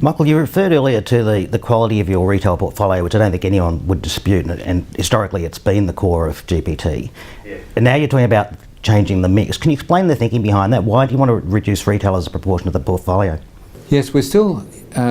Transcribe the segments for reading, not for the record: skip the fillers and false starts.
Michael, you referred earlier to the quality of your retail portfolio, which I don't think anyone would dispute, and historically it's been the core of GPT. Yeah. And now you're talking about changing the mix. Can you explain the thinking behind that? Why do you want to reduce retail as a proportion of the portfolio? Yes, we're still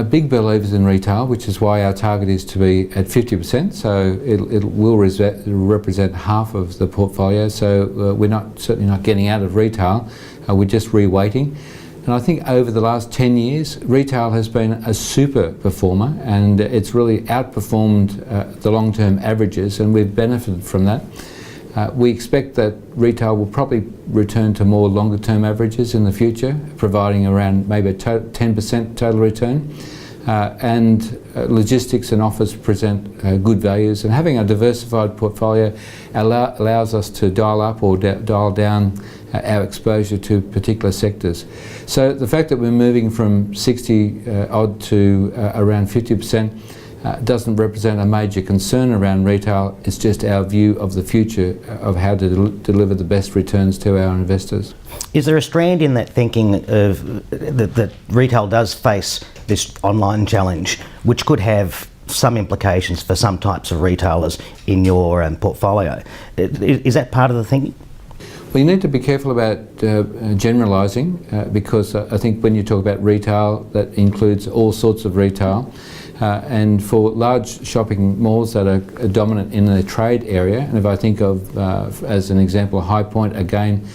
big believers in retail, which is why our target is to be at 50%, so it will represent half of the portfolio, so we're certainly not getting out of retail, we're just reweighting. And I think over the last 10 years, retail has been a super performer, and it's really outperformed the long-term averages, and we've benefited from that. We expect that retail will probably return to more longer-term averages in the future, providing around maybe a 10% total return. And logistics and office present good values, and having a diversified portfolio allows us to dial up or dial down our exposure to particular sectors. So the fact that we're moving from 60 odd to around 50% doesn't represent a major concern around retail. It's just our view of the future of how to deliver the best returns to our investors. Is there a strand in that thinking of that retail does face this online challenge, which could have some implications for some types of retailers in your portfolio? Is that part of the thinking? Well, you need to be careful about generalising because I think when you talk about retail, that includes all sorts of retail. And for large shopping malls that are dominant in the trade area, and if I think of, as an example, High Point again,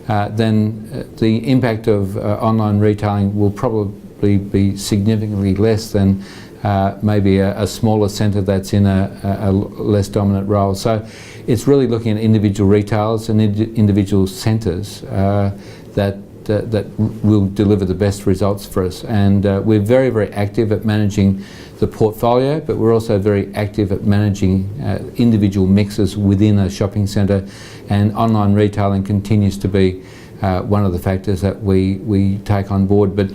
then the impact of online retailing will probably be significantly less than maybe a smaller centre that's in a less dominant role. So it's really looking at individual retailers and individual centres that will deliver the best results for us. And we're very, very active at managing the portfolio, but we're also very active at managing individual mixes within a shopping centre, and online retailing continues to be one of the factors that we take on board. But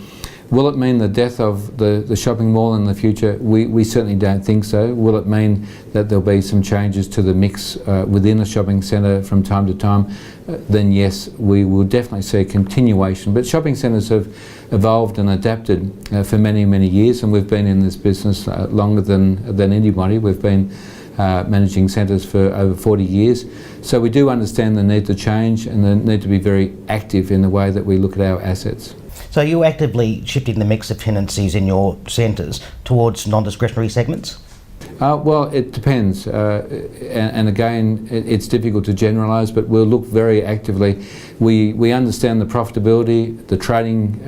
will it mean the death of the shopping mall in the future? We certainly don't think so. Will it mean that there'll be some changes to the mix within a shopping centre from time to time? Then yes, we will definitely see a continuation. But shopping centres have evolved and adapted for many, many years, and we've been in this business longer than anybody. We've been managing centres for over 40 years. So we do understand the need to change and the need to be very active in the way that we look at our assets. So are you actively shifting the mix of tenancies in your centres towards non-discretionary segments? Well, it depends, and again, it's difficult to generalise, but we'll look very actively. We understand the profitability, the trading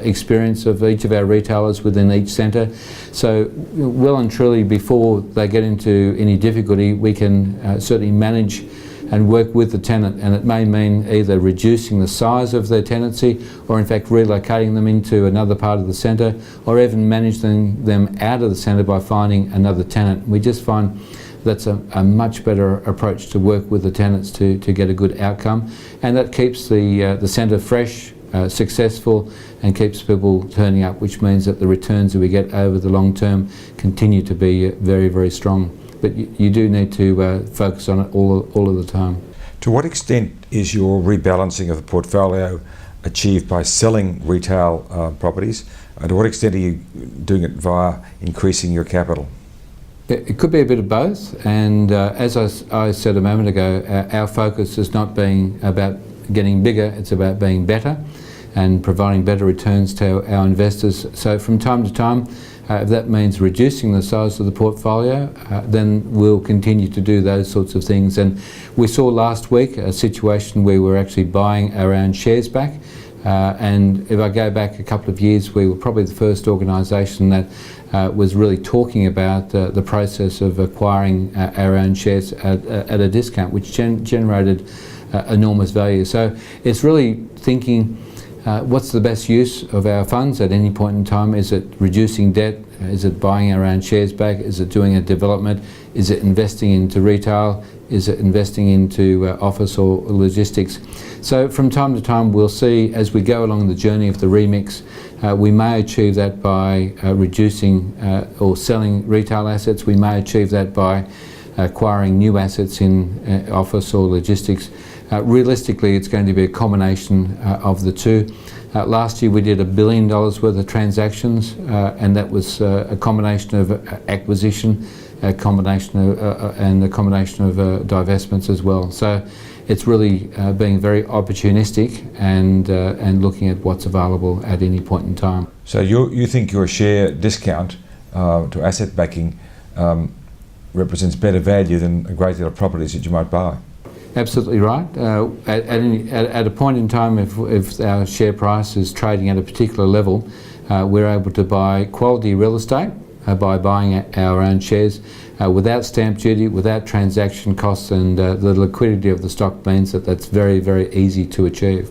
experience of each of our retailers within each centre. So well and truly, before they get into any difficulty, we can certainly manage and work with the tenant, and it may mean either reducing the size of their tenancy or in fact relocating them into another part of the centre, or even managing them out of the centre by finding another tenant. We just find that's a much better approach to work with the tenants to get a good outcome, and that keeps the centre fresh, successful, and keeps people turning up, which means that the returns that we get over the long term continue to be very, very strong. But you do need to focus on it all of the time. To what extent is your rebalancing of the portfolio achieved by selling retail properties? And to what extent are you doing it via increasing your capital? It could be a bit of both, and as I said a moment ago, our focus is not being about getting bigger, it's about being better and providing better returns to our investors. So from time to time, if that means reducing the size of the portfolio, then we'll continue to do those sorts of things. And we saw last week a situation where we're actually buying our own shares back. And if I go back a couple of years, we were probably the first organisation that was really talking about the process of acquiring our own shares at a discount, which generated enormous value. So it's really thinking, what's the best use of our funds at any point in time? Is it reducing debt? Is it buying our own shares back? Is it doing a development? Is it investing into retail? Is it investing into office or logistics? So from time to time we'll see, as we go along the journey of the remix, we may achieve that by reducing or selling retail assets. We may achieve that by acquiring new assets in office or logistics. Realistically, it's going to be a combination of the two. Last year we did $1 billion worth of transactions, and that was a combination of acquisition, a combination of divestments as well. So it's really being very opportunistic and looking at what's available at any point in time. So you think your share discount to asset backing represents better value than a great deal of properties that you might buy? Absolutely right. At a point in time, if our share price is trading at a particular level, we're able to buy quality real estate by buying our own shares without stamp duty, without transaction costs, and the liquidity of the stock means that that's very, very easy to achieve.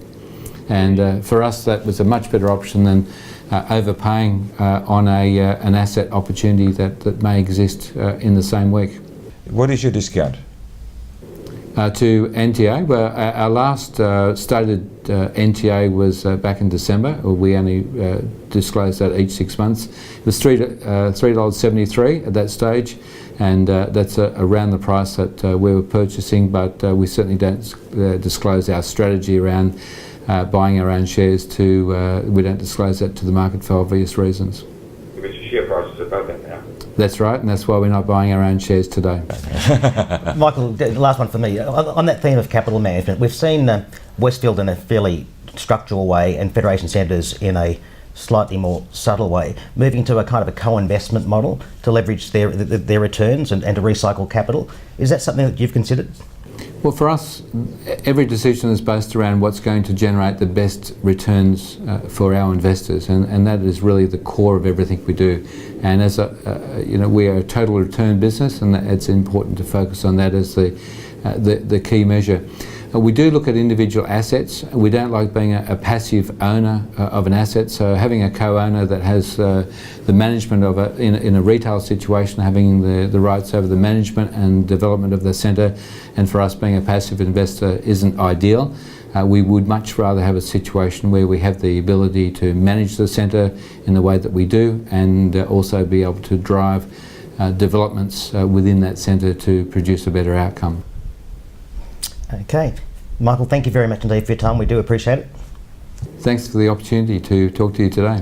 And for us, that was a much better option than overpaying on an asset opportunity that may exist in the same week. What is your discount? To NTA, well, our last stated NTA was back in December. We only disclosed that each 6 months. It was $3.73 at that stage, and that's around the price that we were purchasing, but we certainly don't disclose our strategy around buying our own shares we don't disclose that to the market for obvious reasons. Because your share price is above that now. That's right, and that's why we're not buying our own shares today. Michael, the last one for me. On that theme of capital management, we've seen Westfield in a fairly structural way and Federation Centres in a slightly more subtle way, moving to a kind of a co-investment model to leverage their returns and to recycle capital. Is that something that you've considered? Well, for us, every decision is based around what's going to generate the best returns for our investors, and that is really the core of everything we do. And as we are a total return business, and it's important to focus on that as the key measure. We do look at individual assets. We don't like being a passive owner of an asset, so having a co-owner that has the management of it in a retail situation, having the rights over the management and development of the centre, and for us being a passive investor isn't ideal. We would much rather have a situation where we have the ability to manage the centre in the way that we do, and also be able to drive developments within that centre to produce a better outcome. Okay. Michael, thank you very much indeed for your time. We do appreciate it. Thanks for the opportunity to talk to you today.